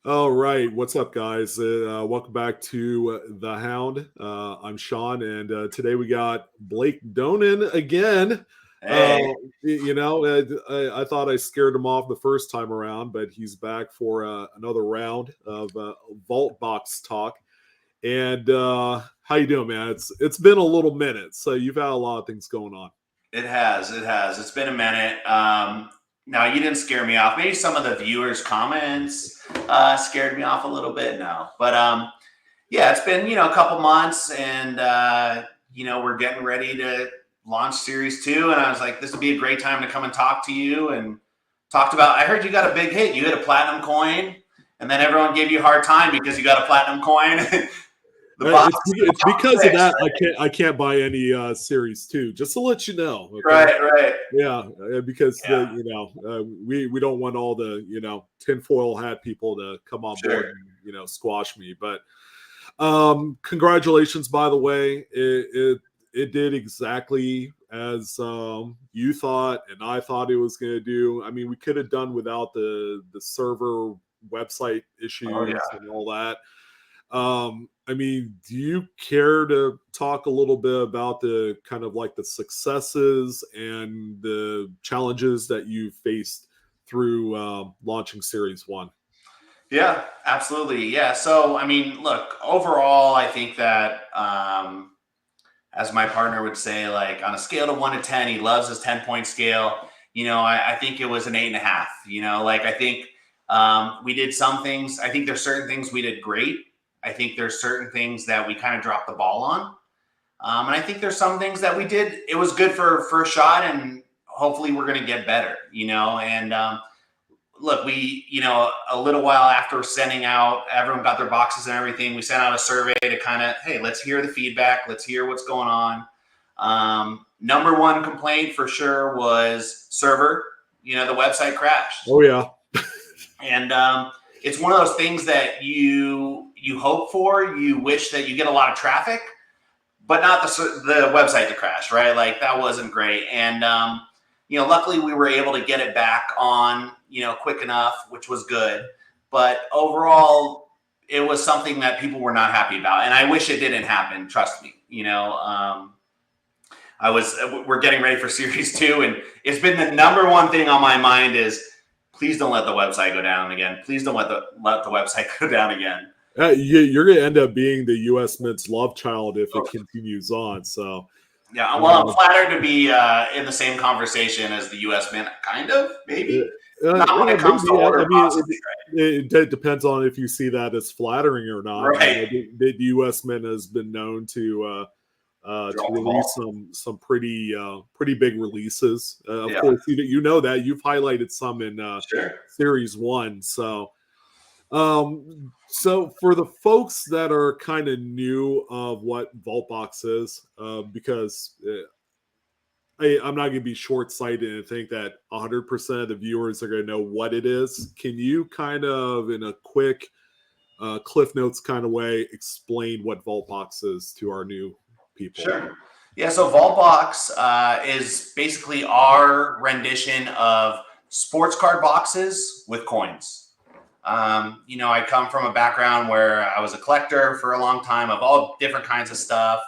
All right, what's up, guys? Welcome back to the Hound. I'm Sean, and today we got Blake Donan again. Uh, Hey, I thought I scared him off the first time around, but he's back for another round of Vault Box talk. And how you doing, man? It's been a little minute, so you've had a lot of things going on. it has. It has. It's been a minute. Now, you didn't scare me off. Maybe some of the viewers' comments scared me off a little bit. No, but yeah, it's been a couple months, and we're getting ready to launch Series 2, and I was like, this would be a great time to come and talk to you and talked about. I heard you got a big hit. You hit a platinum coin, and then everyone gave you a hard time because you got a platinum coin. The box, It's because of six, that I can't buy any Series 2. Just to let you know, okay? right, right. Yeah, because Yeah, we don't want all the tinfoil hat people to come on board sure. and squash me. But congratulations, by the way. It did exactly as you thought and I thought it was going to do. I mean, we could have done without the server website Oh issues yeah. and all that. I mean, do you care to talk a little bit about the kind of like the successes and the challenges that you faced through launching Series 1? Yeah, absolutely. Yeah. So, I mean, look, overall, I think that, as my partner would say, like on a scale of 1 to 10, he loves his 10-point scale. I think it was an 8.5. I think we did some things. I think there's certain things we did great. I think there's certain things that we kind of dropped the ball on. And I think there's some things that we did. It was good for first shot, and hopefully we're going to get better, and, look, a little while after sending out, everyone got their boxes and everything. We sent out a survey to kind of, hey, let's hear the feedback. Let's hear what's going on. Number one complaint for sure was server. The website crashed. Oh yeah, And it's one of those things that you hope for. You wish that you get a lot of traffic, but not the website to crash, right? Like that wasn't great. And luckily we were able to get it back on, quick enough, which was good. But overall, it was something that people were not happy about, and I wish it didn't happen. Trust me. We're getting ready for Series 2, and it's been the number one thing on my mind is please don't let the website go down again. Please don't let the website go down again. you're going to end up being the U.S. Men's love child if it continues on. So Yeah, well, I'm flattered to be in the same conversation as the U.S. men, kind of, maybe. Not when it comes to maybe. I order mean, processing, it depends on if you see that as flattering or not. right? Right. The U.S. Men has been known to Drop the release ball. some pretty big releases. Of Yeah, course, you know that you've highlighted some in sure. Series 1. So for the folks that are kind of new of what Vaultbox is, because I'm not going to be short-sighted and think that 100% of the viewers are going to know what it is. Can you kind of, in a quick Cliff Notes kind of way, explain what Vaultbox is to our new people? Sure. Yeah, so Vaultbox is basically our rendition of sports card boxes with coins. I come from a background where I was a collector for a long time of all different kinds of stuff.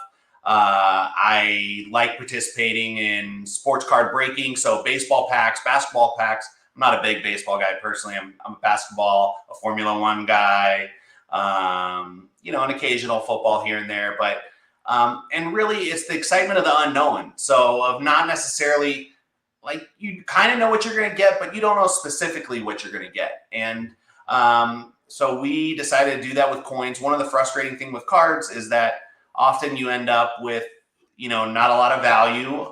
I like participating in sports card breaking, so baseball packs, basketball packs. I'm not a big baseball guy personally. I'm a basketball, a Formula One guy, an occasional football here and there. But and really, it's the excitement of the unknown. So of not necessarily like you kind of know what you're going to get, but you don't know specifically what you're going to get. And so we decided to do that with coins. One of the frustrating things with cards is that often you end up with, not a lot of value,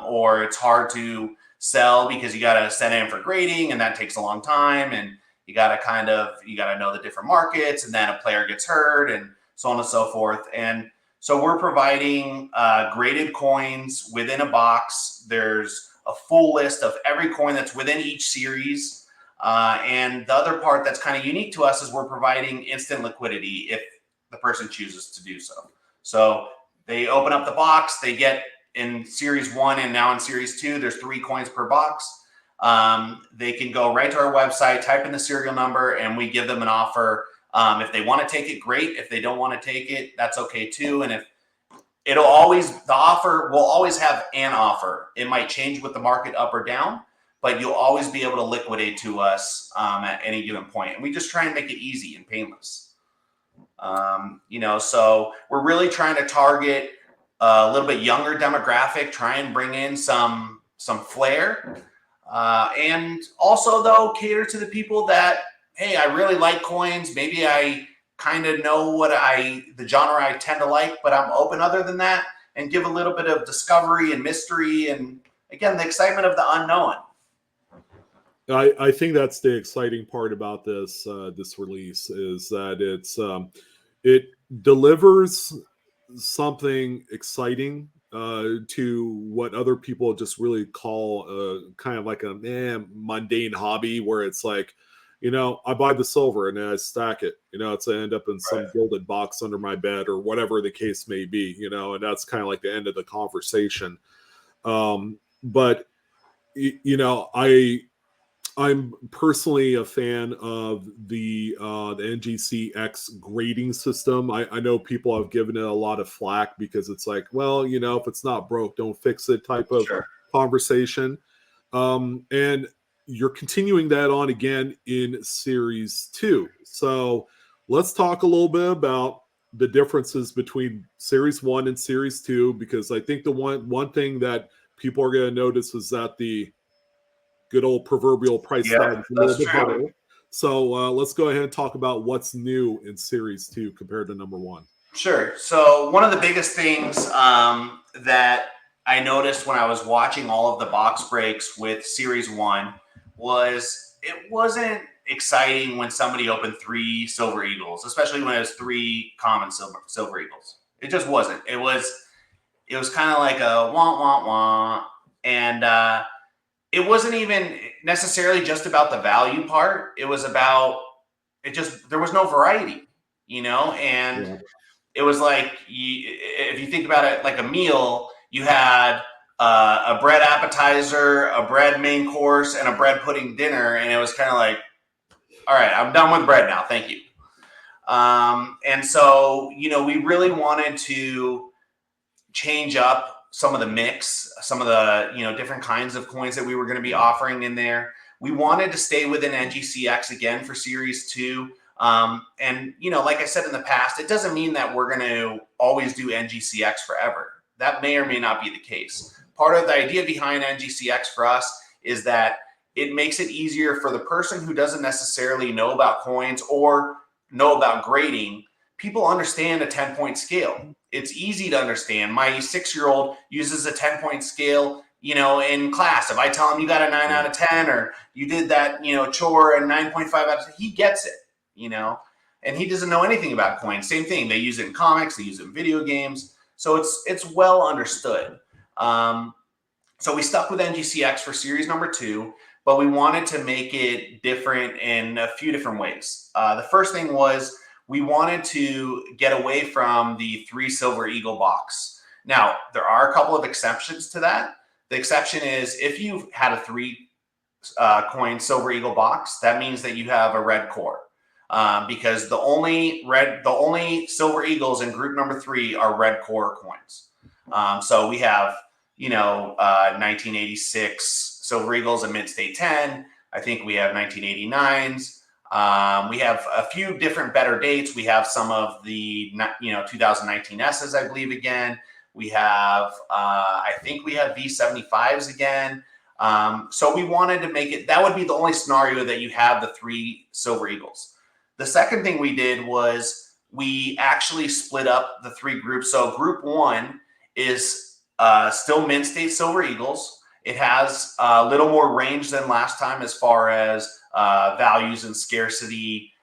or it's hard to sell because you got to send it in for grading, and that takes a long time. And you got to know the different markets, and then a player gets hurt, and so on and so forth. And so we're providing graded coins within a box. There's a full list of every coin that's within each series. And the other part that's kind of unique to us is we're providing instant liquidity if the person chooses to do so. So they open up the box, they get in Series 1 and now in Series 2, there's 3 coins per box. they can go right to our website, type in the serial number, and we give them an offer. If they want to take it, great. If they don't want to take it, that's okay too. And if the offer will always have an offer. It might change with the market up or down, but you'll always be able to liquidate to us at any given point. And we just try and make it easy and painless. So we're really trying to target a little bit younger demographic, try and bring in some flair, and also though cater to the people that, hey, I really like coins. Maybe I kind of know the genre I tend to like, but I'm open other than that, and give a little bit of discovery and mystery, and again, the excitement of the unknown. I think that's the exciting part about this release, is that it delivers something exciting to what other people just really call kind of like a mundane hobby, where it's like, I buy the silver and then I stack it, it's end up in some gilded box under my bed or whatever the case may be, and that's kind of like the end of the conversation. But I'm personally a fan of the NGCX grading system. I know people have given it a lot of flack because it's like, well, if it's not broke, don't fix it type of conversation. And you're continuing that on again in Series 2. So let's talk a little bit about the differences between Series 1 and Series 2, because I think the one thing that people are going to notice is that the good old proverbial price tag is a little bit higher. So let's go ahead and talk about what's new in Series 2 compared to number 1. Sure. So one of the biggest things that I noticed when I was watching all of the box breaks with Series 1 was it wasn't exciting when somebody opened 3 Silver Eagles, especially when it was 3 common Silver Eagles. It just wasn't. It was kind of like a wah, wah, wah. And it wasn't even necessarily just about the value part. It was about, there was no variety, and it was like, if you think about it like a meal, you had a bread appetizer, a bread main course, and a bread pudding dinner. And it was kind of like, all right, I'm done with bread now. Thank you. And so, we really wanted to change up some of the mix, some of the, different kinds of coins that we were going to be offering in there. We wanted to stay within NGCX again for Series 2. And, like I said in the past, it doesn't mean that we're going to always do NGCX forever. That may or may not be the case. Part of the idea behind NGCX for us is that it makes it easier for the person who doesn't necessarily know about coins or know about grading. People understand a 10-point scale. It's easy to understand. My 6-year-old uses a 10-point scale, in class. If I tell him you got a 9 out of 10, or you did that, chore and 9.5 out of 10, he gets it, and he doesn't know anything about coins. Same thing. They use it in comics. They use it in video games. So it's well understood. So we stuck with NGCX for series number 2, but we wanted to make it different in a few different ways. The first thing was, we wanted to get away from the 3 Silver Eagle box. Now, there are a couple of exceptions to that. The exception is if you've had a 3 coin Silver Eagle box, that means that you have a red core. Because the only Silver Eagles in group number 3 are red core coins. So we have, 1986 Silver Eagles and Mint State 10. I think we have 1989s. We have a few different better dates. We have some of the 2019 S's, I believe, again. We have I think we have V75s again. So we wanted to make it, that would be the only scenario that you have the 3 Silver Eagles. The second thing we did was we actually split up the 3 groups. So group 1 is still Mint State Silver Eagles. It has a little more range than last time as far as values and scarcity.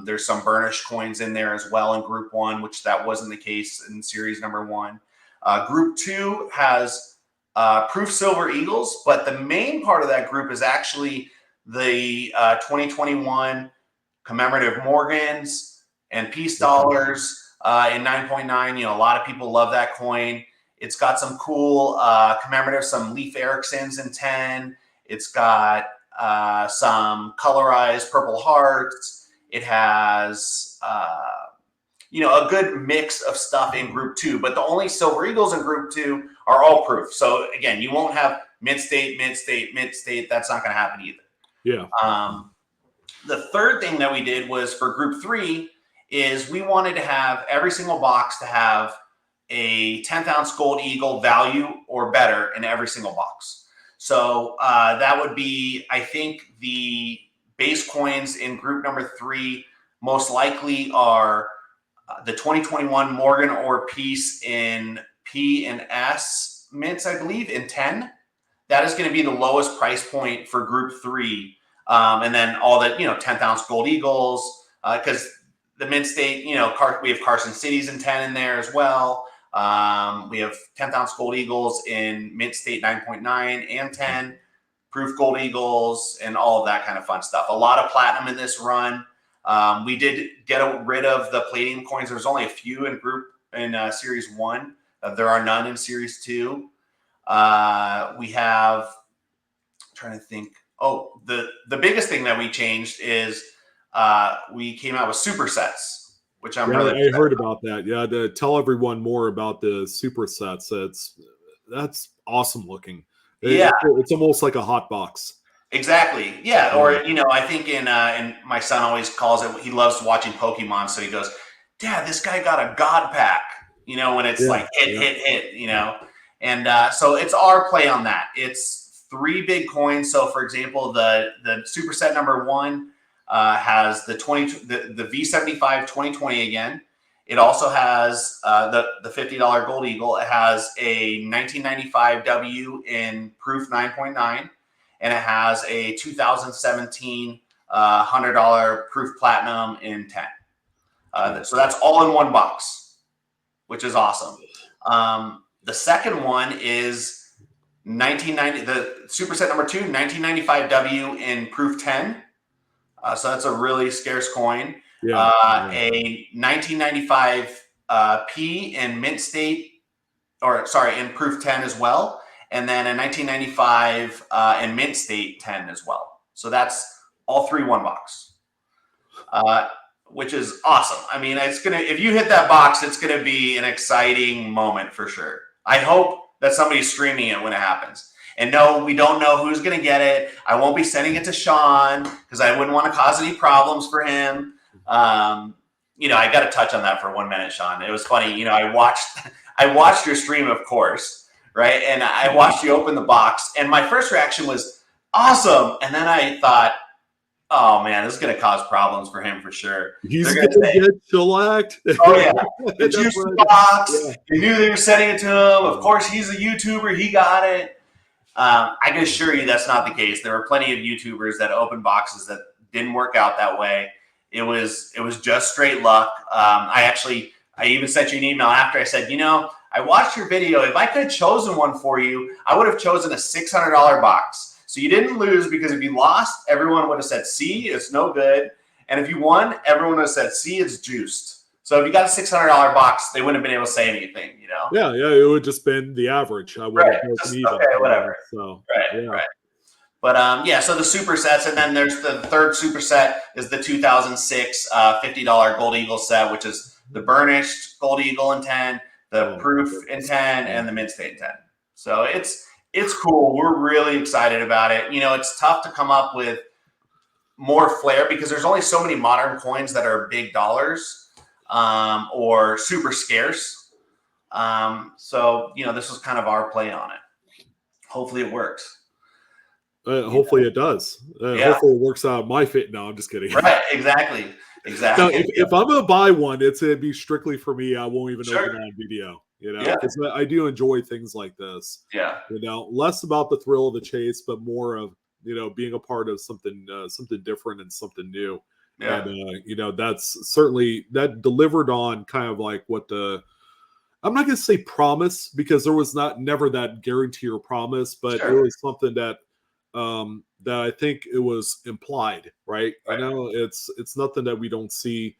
There's some burnished coins in there as well in group 1, which that wasn't the case in series number 1. Group 2 has proof Silver Eagles, but the main part of that group is actually the 2021 commemorative Morgans and Peace Dollars in 9.9. A lot of people love that coin. It's got some cool commemorative, some Leif Eriksons in 10. It's got some colorized purple hearts. It has a good mix of stuff in Group 2, but the only Silver Eagles in Group 2 are all proof. So again, you won't have mint state, mint state, mint state. That's not going to happen either. Yeah. The third thing that we did was for Group 3 is we wanted to have every single box to have a 10th ounce gold eagle value or better in every single box. So that would be, I think, the base coins in Group number 3 most likely are the 2021 Morgan Ore piece in P and S mints, I believe, in 10. That is going to be the lowest price point for Group 3. And then all the 10th ounce gold eagles, because the mint state, we have Carson Cities in 10 in there as well. We have 10th ounce gold eagles in mint state 9.9 and 10, proof gold eagles, and all of that kind of fun stuff. A lot of platinum in this run. We did get rid of the palladium coins. There's only a few in Series 1. There are none in Series 2. We have, I'm trying to think. Oh, the biggest thing that we changed is we came out with supersets, which I'm really I heard about that. Yeah, to tell everyone more about the supersets. That's awesome looking. It's almost like a hot box. Exactly. Yeah. Or I think in my son always calls it. He loves watching Pokemon, so he goes, "Dad, this guy got a God Pack." When it's like hit. And so it's our play on that. It's 3 big coins. So, for example, the superset number 1 has the V75 2020 again. It also has the $50 Gold Eagle. It has a 1995 W in Proof 9.9, and it has a 2017 $100 Proof Platinum in 10. So that's all in one box, which is awesome. The second one is 1990, the superset number 2, 1995 W in Proof 10. So that's a really scarce coin. A 1995 P in mint state, in Proof 10 as well. And then a 1995 in mint state 10 as well. So that's all 3 one box, which is awesome. I mean, if you hit that box, it's going to be an exciting moment for sure. I hope that somebody's streaming it when it happens. And no, we don't know who's going to get it. I won't be sending it to Sean because I wouldn't want to cause any problems for him. I got to touch on that for 1 minute, Sean. It was funny. I watched your stream, of course, right? And I watched you open the box, and my first reaction was awesome. And then I thought, oh man, this is going to cause problems for him for sure. He's going to get shellacked. Oh yeah, the juice box. Yeah. You knew they were sending it to him. Of course, he's a YouTuber. He got it. I can assure you that's not the case. There were plenty of YouTubers that opened boxes that didn't work out that way. It was just straight luck. I even sent you an email after. I said, I watched your video. If I could have chosen one for you, I would have chosen a $600 box. So you didn't lose, because if you lost, everyone would have said, "See, it's no good." And if you won, everyone would have said, "See, it's juiced." So if you got a $600 box, they wouldn't have been able to say anything, Yeah, it would have just been the average. I would have even. Okay, whatever. So right. But so the supersets, and then there's the third superset is the 2006 $50 Gold Eagle set, which is the burnished Gold Eagle in 10, the proof in 10, and the mint state in 10. So it's cool. We're really excited about it. It's tough to come up with more flair because there's only so many modern coins that are big dollars or super scarce. So this was kind of our play on it. Hopefully it works. Hopefully it does. Hopefully it works out my fit. No, I'm just kidding. Right, exactly. Now, if I'm gonna buy one, it's gonna be strictly for me. I won't even open it on video. Because I do enjoy things like this. Yeah. Less about the thrill of the chase, but more of being a part of something different and something new. Yeah. And that's certainly that delivered on kind of like what I'm not gonna say promise, because there was never that guarantee or promise, but it was something that that I think it was implied, right? It's nothing that we don't see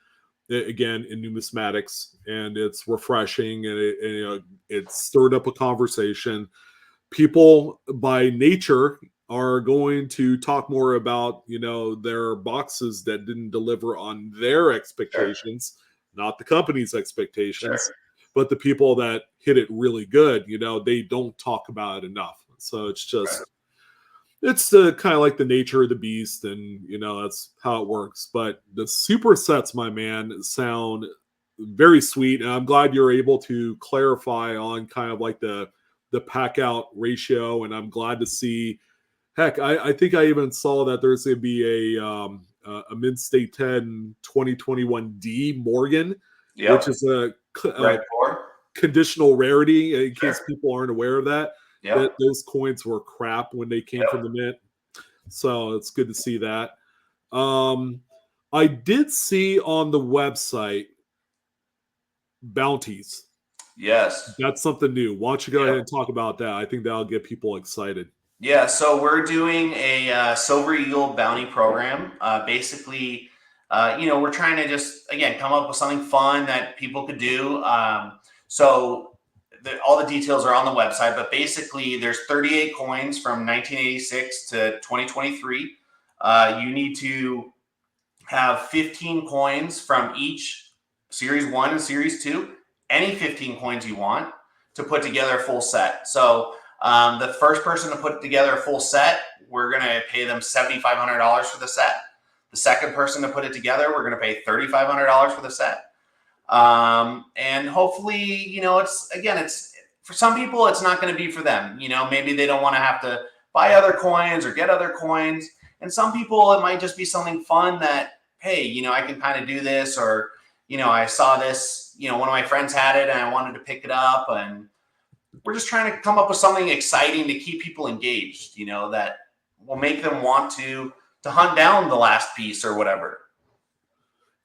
again in numismatics, and it's refreshing, and it stirred up a conversation. People by nature are going to talk more about, their boxes that didn't deliver on their Sure. expectations, not the company's Sure. expectations, but the people that hit it really good. They don't talk about it enough. So it's Right. just, it's the kind of like the nature of the beast, and that's how it works. But the supersets, my man, sound very sweet, and I'm glad you're able to clarify on kind of like the pack out ratio. And I'm glad to see. Heck, I think I even saw that there's going to be a Mid State 10 2021D Morgan, which Yep. is a Right before. conditional rarity. In case Sure. people aren't aware of that, that Yep. those coins were crap when they came from Yep. the mint. So it's good to see that. Um, I did see on the website bounties. Yes. That's something new. Why don't you go ahead Yep. and talk about that? I think that'll get people excited. Yeah, so we're doing a Silver Eagle bounty program. Basically, we're trying to just, again, come up with something fun that people could do. All the details are on the website, but basically, there's 38 coins from 1986 to 2023. You need to have 15 coins from each Series 1 and Series 2, any 15 coins you want to put together a full set. So the first person to put together a full set, we're going to pay them $7,500 for the set. The second person to put it together, we're going to pay $3,500 for the set. And hopefully, it's for some people, it's not going to be for them. Maybe they don't want to have to buy other coins or get other coins. And some people, it might just be something fun that, hey, I can kind of do this, or, I saw this, one of my friends had it and I wanted to pick it up. And we're just trying to come up with something exciting to keep people engaged, that will make them want to hunt down the last piece or whatever.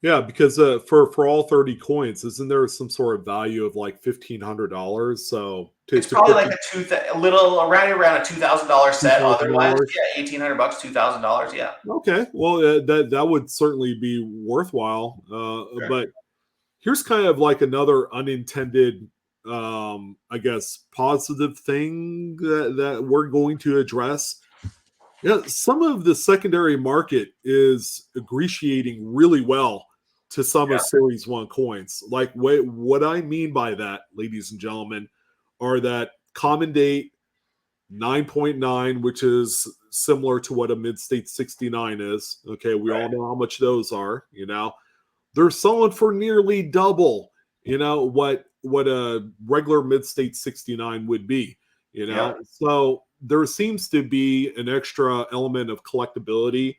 Yeah, because for all 30 coins, isn't there some sort of value of like $1,500? So It's to probably put like a little around a $2,000 set. Otherwise, $2,000. yeah, $1,800, $2,000. Yeah. Okay, well that would certainly be worthwhile. Sure. But here's kind of like another unintended, I guess, positive thing that we're going to address. Yeah, some of the secondary market is appreciating really well to some Yeah. of Series 1 coins. Like, what I mean by that, ladies and gentlemen, are that common date 9.9, which is similar to what a mid state 69 is. Okay, we all Right. know how much those are. They're selling for nearly double, what a regular mid state 69 would be. Yeah. So there seems to be an extra element of collectability,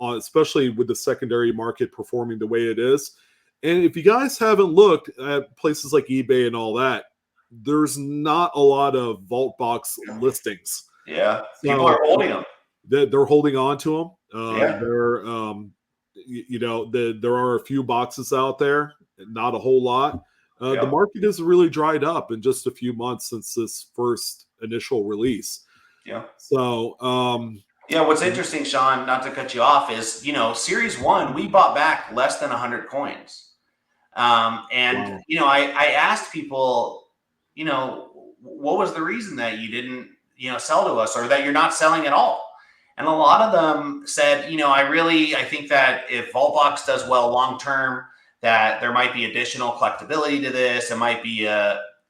especially with the secondary market performing the way it is. And if you guys haven't looked at places like eBay and all that, there's not a lot of vault box listings. Yeah. People are So holding them. they're holding on to them. Yeah. There are a few boxes out there, not a whole lot. The Yeah. market has really dried up in just a few months since this first initial release. Yeah. So, Yeah. What's interesting, Sean, not to cut you off, is, Series 1, we bought back less than 100 coins. And, wow. I asked people, what was the reason that you didn't, sell to us, or that you're not selling at all? And a lot of them said, I think that if Vaultbox does well long term, that there might be additional collectability to this. It might be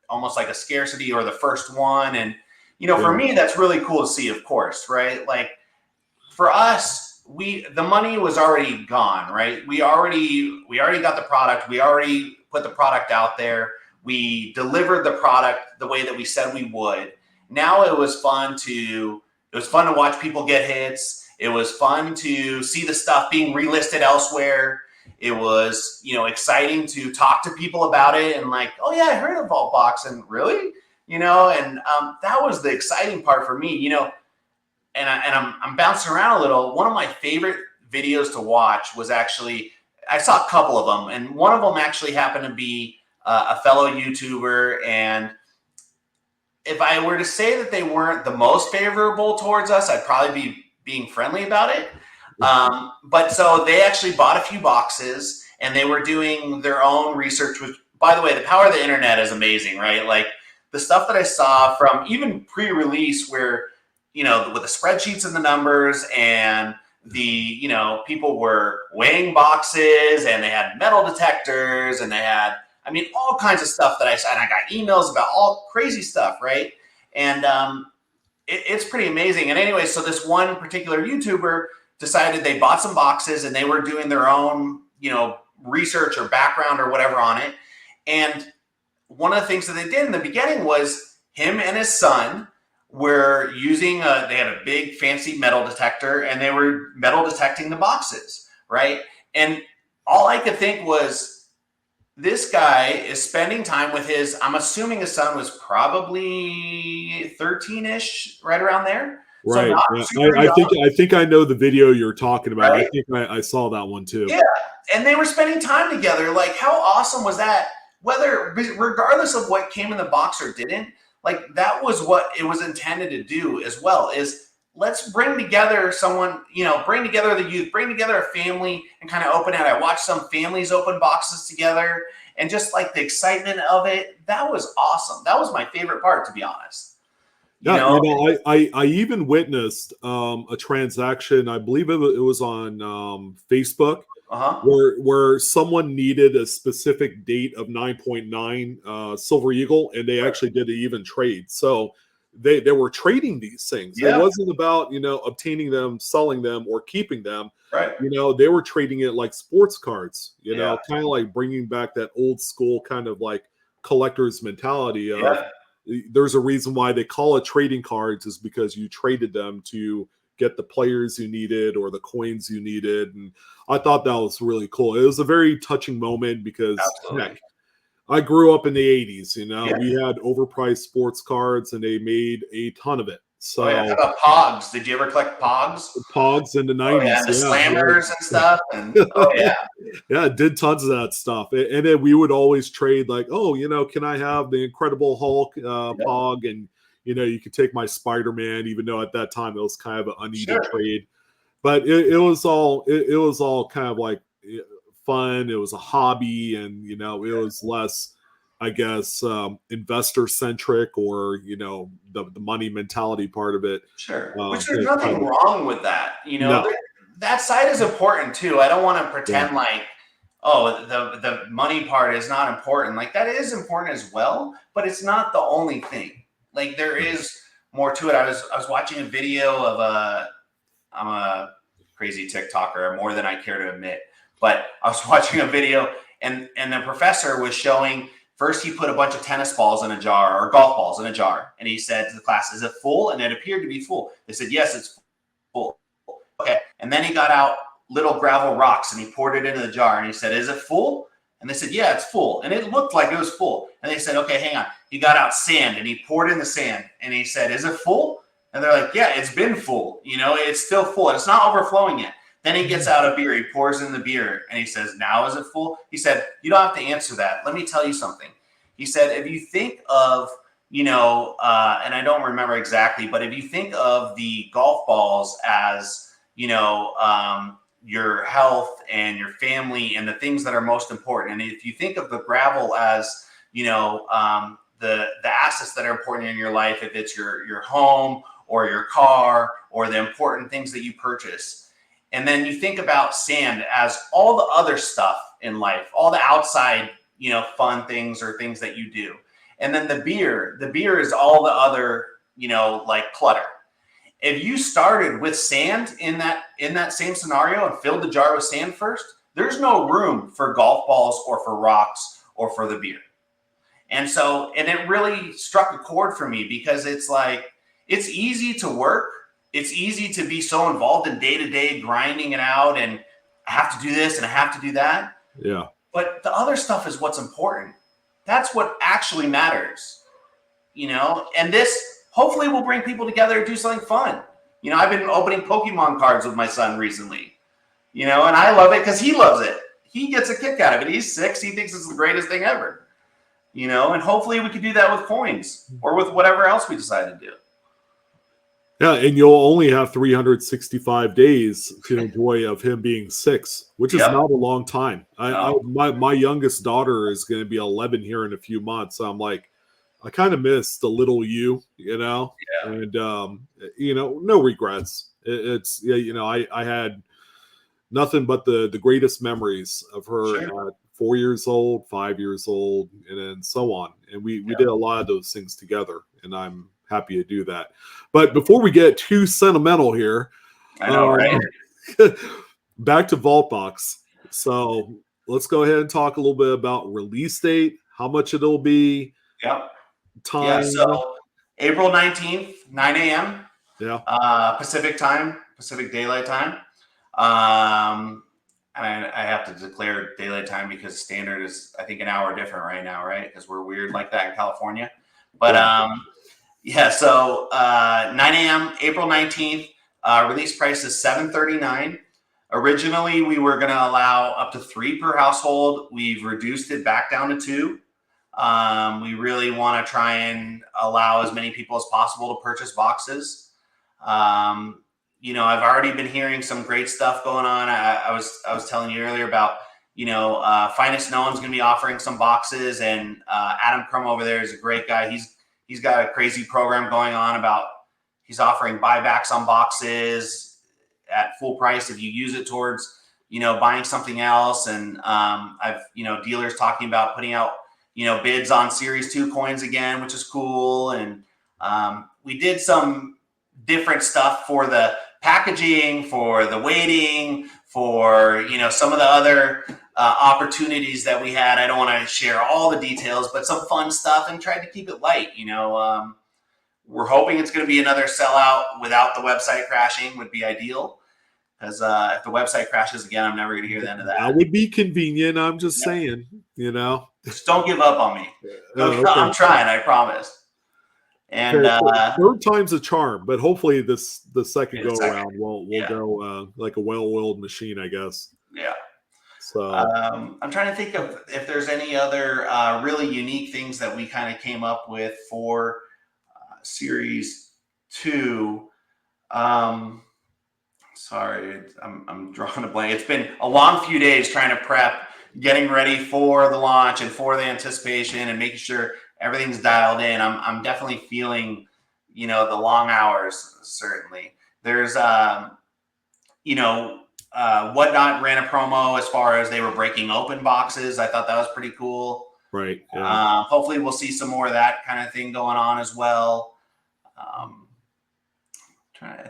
almost like a scarcity or the first one. And, for Yeah. me, that's really cool to see, of course, right? Like, for us, the money was already gone, right? We already got the product. We already put the product out there. We delivered the product the way that we said we would. Now it was fun to watch people get hits. It was fun to see the stuff being relisted elsewhere. It was, exciting to talk to people about it and like, oh yeah, I heard of Vaultbox, and really, and that was the exciting part for me, and I'm bouncing around a little. One of my favorite videos to watch was actually, I saw a couple of them, and one of them actually happened to be a fellow YouTuber. And if I were to say that they weren't the most favorable towards us, I'd probably be being friendly about it. But so they actually bought a few boxes and they were doing their own research, which, by the way, the power of the internet is amazing, right? Like the stuff that I saw from even pre-release where, with the spreadsheets and the numbers, and people were weighing boxes, and they had metal detectors, and they had, all kinds of stuff that and I got emails about all crazy stuff, right? And it's pretty amazing. And anyway, so this one particular YouTuber decided they bought some boxes, and they were doing their own, research or background or whatever on it. And one of the things that they did in the beginning was him and his son were using they had a big fancy metal detector, and they were metal detecting the boxes, right? And all I could think was, this guy is spending time with I'm assuming his son was probably 13-ish, right around there. Right. So yeah. I think I know the video you're talking about. Right? I think I saw that one too. Yeah. And they were spending time together. Like, how awesome was that? Regardless of what came in the box or didn't, like, that was what it was intended to do as well, is let's bring together someone, bring together the youth, bring together a family, and kind of open it. I watched some families open boxes together, and just like the excitement of it, that was awesome. That was my favorite part, to be honest. I even witnessed a transaction. I believe it was on Facebook, where someone needed a specific date of 9.9 Silver Eagle, and they actually did an even trade. So they were trading these things. Yeah. It wasn't about obtaining them, selling them, or keeping them. Right. They were trading it like sports cards. Kind of like bringing back that old school kind of like collector's mentality of. Yeah. There's a reason why they call it trading cards, is because you traded them to get the players you needed or the coins you needed. And I thought that was really cool. It was a very touching moment because heck, I grew up in the 80s. We had overpriced sports cards, and they made a ton of it. So, how about Pogs? Did you ever collect Pogs? Pogs in the 90s. The Slammers and stuff. And yeah, did tons of that stuff. And then we would always trade, like, can I have the Incredible Hulk Pog? And, you could take my Spider-Man, even though at that time it was kind of an uneven trade. But it was all kind of like fun. It was a hobby, and, it was less, I guess, investor centric, or the money mentality part of it. Sure, which there's nothing wrong with that. That side is important too. I don't want to pretend like, the money part is not important. Like, that is important as well, but it's not the only thing. Like, there is more to it. I was watching a video of I'm a crazy TikToker, more than I care to admit, but I was watching a video, and the professor was showing. First, he put a bunch of tennis balls in a jar, or golf balls in a jar. And he said to the class, "Is it full?" And it appeared to be full. They said, "Yes, it's full." Okay. And then he got out little gravel rocks, and he poured it into the jar. And he said, "Is it full?" And they said, "Yeah, it's full." And it looked like it was full. And they said, "Okay, hang on." He got out sand, and he poured in the sand. And he said, "Is it full?" And they're like, "Yeah, it's been full. It's still full. It's not overflowing yet." Then he gets out a beer. He pours in the beer, and he says, "Now is it full?" He said, "You don't have to answer that. Let me tell you something." He said, if you think of, and I don't remember exactly, but if you think of the golf balls as, your health and your family and the things that are most important, and if you think of the gravel as, the assets that are important in your life, if it's your home or your car or the important things that you purchase, and then you think about sand as all the other stuff in life, all the outside fun things or things that you do. And then the beer is all the other, like clutter. If you started with sand in that same scenario and filled the jar with sand first, there's no room for golf balls or for rocks or for the beer. And it really struck a chord for me, because it's like, it's easy to work. It's easy to be so involved in day-to-day grinding it out, and I have to do this and I have to do that. Yeah. But the other stuff is what's important. That's what actually matters, and this hopefully will bring people together and do something fun. I've been opening Pokemon cards with my son recently, and I love it because he loves it. He gets a kick out of it. He's 6. He thinks it's the greatest thing ever, and hopefully we can do that with coins or with whatever else we decide to do. Yeah, and you'll only have 365 days to enjoy of him being 6, which is not a long time. My youngest daughter is going to be 11 here in a few months. So I'm like, I kind of miss the little you, Yeah. and no regrets. It's yeah, I had nothing but the greatest memories of her Sure. at 4 years old, 5 years old, and then so on. And we Yeah. did a lot of those things together, and I'm happy to do that. But before we get too sentimental here, I know, um, right? back to Vaultbox. So let's go ahead and talk a little bit about release date, how much it'll be, Yep. Yeah. time. So April 19th, 9 a.m. Yeah, Pacific time, Pacific Daylight Time. Um, and I have to declare daylight time because standard is, I think, an hour different right now, right? Because we're weird like that in California. But yeah, yeah, so 9 a.m. April 19th. Release price is $739. Originally, we were going to allow up to 3 per household. We've reduced it back down to 2. We really want to try and allow as many people as possible to purchase boxes. I've already been hearing some great stuff going on. I was telling you earlier about Finest Known's going to be offering some boxes, and Adam Crum over there is a great guy. He's got a crazy program going on about he's offering buybacks on boxes at full price if you use it towards buying something else. And I've dealers talking about putting out bids on Series 2 coins again, which is cool. And we did some different stuff for the packaging, for the weighting, for some of the other opportunities that we had. I don't want to share all the details, but some fun stuff, and tried to keep it light. We're hoping it's going to be another sellout without the website crashing would be ideal. Because if the website crashes again, I'm never going to hear the end of that. that would be convenient. I'm just saying, Just don't give up on me. Okay. I'm trying, I promise. And okay, third time's a charm, but hopefully the second go around will go like a well-oiled machine, I guess. Yeah. So I'm trying to think of if there's any other really unique things that we kind of came up with for Series 2. Sorry, I'm drawing a blank. It's been a long few days trying to prep, getting ready for the launch and for the anticipation, and making sure everything's dialed in. I'm definitely feeling, the long hours. Certainly, there's, Whatnot ran a promo as far as they were breaking open boxes. I thought that was pretty cool. right. Yeah. Hopefully, we'll see some more of that kind of thing going on as well. I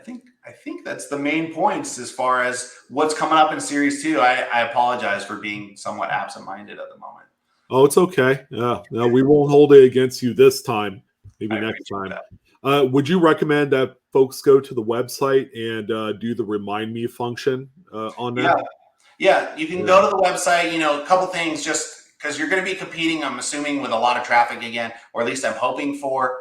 think that's the main points as far as what's coming up in Series 2. I apologize for being somewhat absent-minded at the moment. Oh, it's okay. Yeah. No, we won't hold it against you this time. Maybe next time. Would you recommend that folks go to the website and do the remind me function on that? Yeah. You can go to the website. A couple things, just because you're going to be competing, I'm assuming, with a lot of traffic again, or at least I'm hoping for.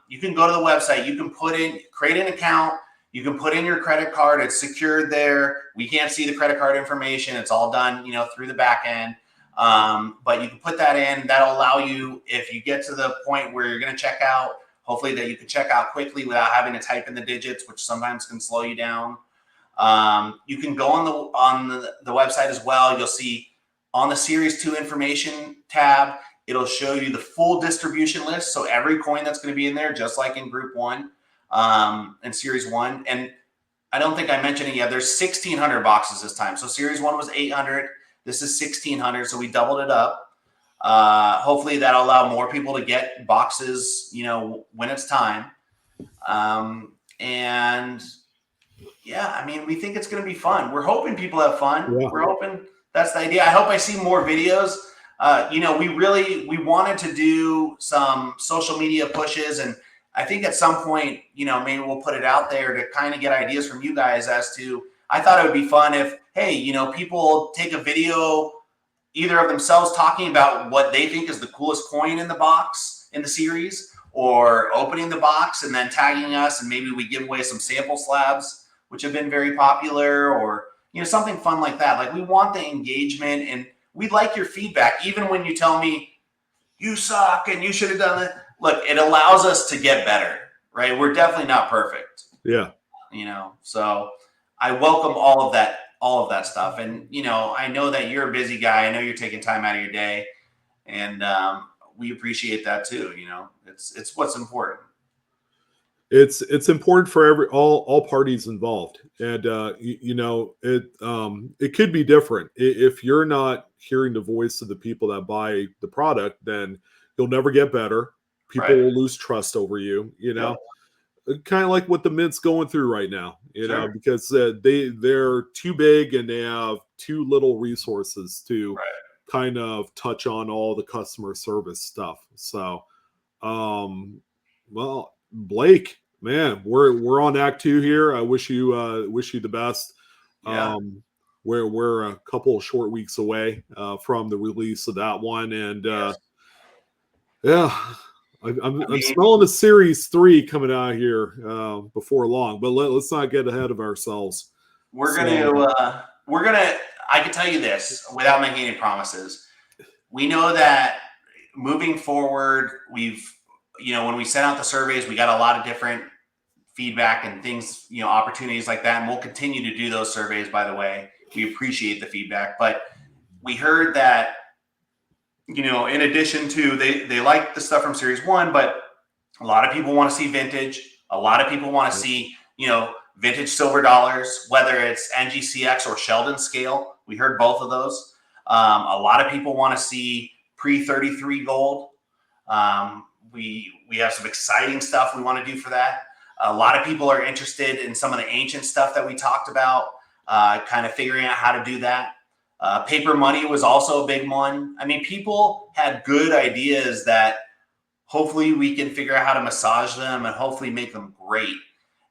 You can go to the website. You can create an account. You can put in your credit card. It's secured there. We can't see the credit card information. It's all done, through the back end. But you can put that in. That'll allow you, if you get to the point where you're going to check out, hopefully that you can check out quickly without having to type in the digits, which sometimes can slow you down. You can go on the website as well. You'll see on the Series 2 information tab, it'll show you the full distribution list. So every coin that's going to be in there, just like in Group 1 and Series 1. And I don't think I mentioned it yet. There's 1,600 boxes this time. So Series 1 was 800. This is 1,600. So we doubled it up. Hopefully that'll allow more people to get boxes, when it's time. And yeah, we think it's going to be fun. We're hoping people have fun. Yeah. We're hoping that's the idea. I hope I see more videos. We wanted to do some social media pushes, and I think at some point, maybe we'll put it out there to kind of get ideas from you guys as to, I thought it would be fun if, hey, people take a video either of themselves talking about what they think is the coolest coin in the box in the series, or opening the box and then tagging us, and maybe we give away some sample slabs, which have been very popular, or, something fun like that. Like, we want the engagement, and we'd like your feedback, even when you tell me you suck and you should have done it. Look, it allows us to get better, right? We're definitely not perfect. Yeah. So I welcome all of that stuff. And, I know that you're a busy guy. I know you're taking time out of your day, and we appreciate that too. It's what's important. It's important for all parties involved, and it could be different if you're not hearing the voice of the people that buy the product. Then you'll never get better. People Right. will lose trust over you. Yep. Kind of like what the Mint's going through right now. Sure. Because they're too big and they have too little resources to Right. kind of touch on all the customer service stuff. So, well, Blake, man, we're on Act 2 here. I wish you the best. Yeah. We're a couple of short weeks away from the release of that one, and Yes. yeah, I I'm mean, smelling a Series 3 coming out here before long. But let's not get ahead of ourselves. we're So, gonna we're gonna. I can tell you this without making any promises. We know that moving forward, when we sent out the surveys, we got a lot of different feedback and things, opportunities like that. And we'll continue to do those surveys, by the way. We appreciate the feedback. But we heard that, in addition to they like the stuff from Series 1, but a lot of people want to see vintage. A lot of people want to see, vintage silver dollars, whether it's NGCX or Sheldon scale. We heard both of those. A lot of people want to see pre-33 gold. We have some exciting stuff we want to do for that. A lot of people are interested in some of the ancient stuff that we talked about, kind of figuring out how to do that. Paper money was also a big one. I mean, people had good ideas that hopefully we can figure out how to massage them and hopefully make them great.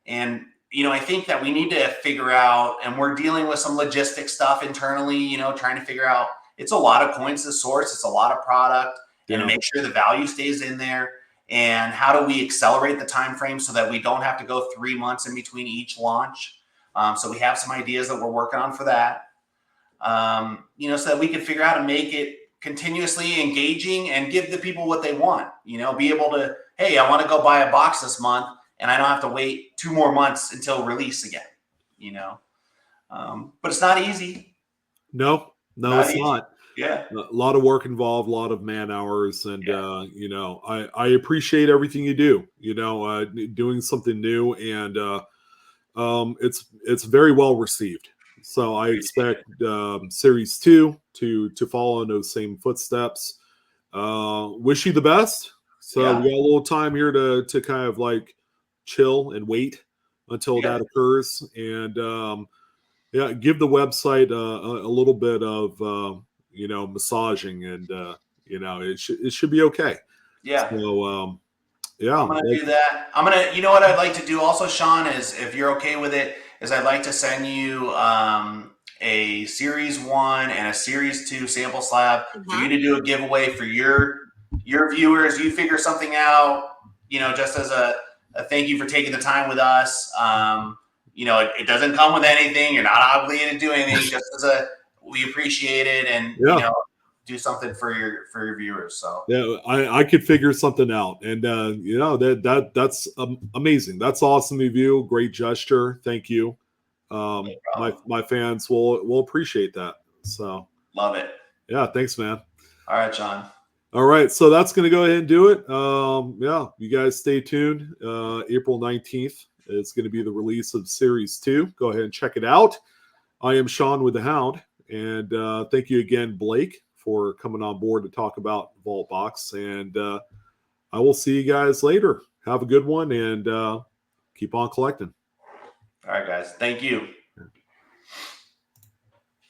And, I think that we need to figure out, and we're dealing with some logistic stuff internally, trying to figure out, it's a lot of coins to source. It's a lot of product, and to make sure the value stays in there. And how do we accelerate the time frame so that we don't have to go 3 months in between each launch? So we have some ideas that we're working on for that. So that we can figure out how to make it continuously engaging and give the people what they want. Be able to, hey, I want to go buy a box this month, and I don't have to wait 2 more months until release again. But it's not easy. No, Not it's easy. not. Yeah. A lot of work involved, a lot of man hours, and I appreciate everything you do. Doing something new, and it's very well received. So I expect Series 2 to follow in those same footsteps. Wish you the best. So we got a little time here to kind of like chill and wait until that occurs, and give the website a little bit of massaging, and it should be okay. Yeah. So I'm gonna do that. You know what I'd like to do also, Sean, is if you're okay with it, is I'd like to send you a Series 1 and a Series 2 sample slab for you to do a giveaway for your viewers. You figure something out, just as a thank you for taking the time with us. It doesn't come with anything. You're not obligated to do anything. Just as we appreciate it, and do something for your viewers. So yeah, I could figure something out, and that's amazing. That's awesome of you. Great gesture. Thank you. My fans will appreciate that. So love it. Yeah, thanks, man. All right, John. All right, so that's going to go ahead and do it. You guys stay tuned. April 19th is going to be the release of Series 2. Go ahead and check it out. I am Sean with the Hound, and thank you again, Blake, for coming on board to talk about Vault Box. And I will see you guys later. Have a good one, and keep on collecting. All right, guys. Thank you.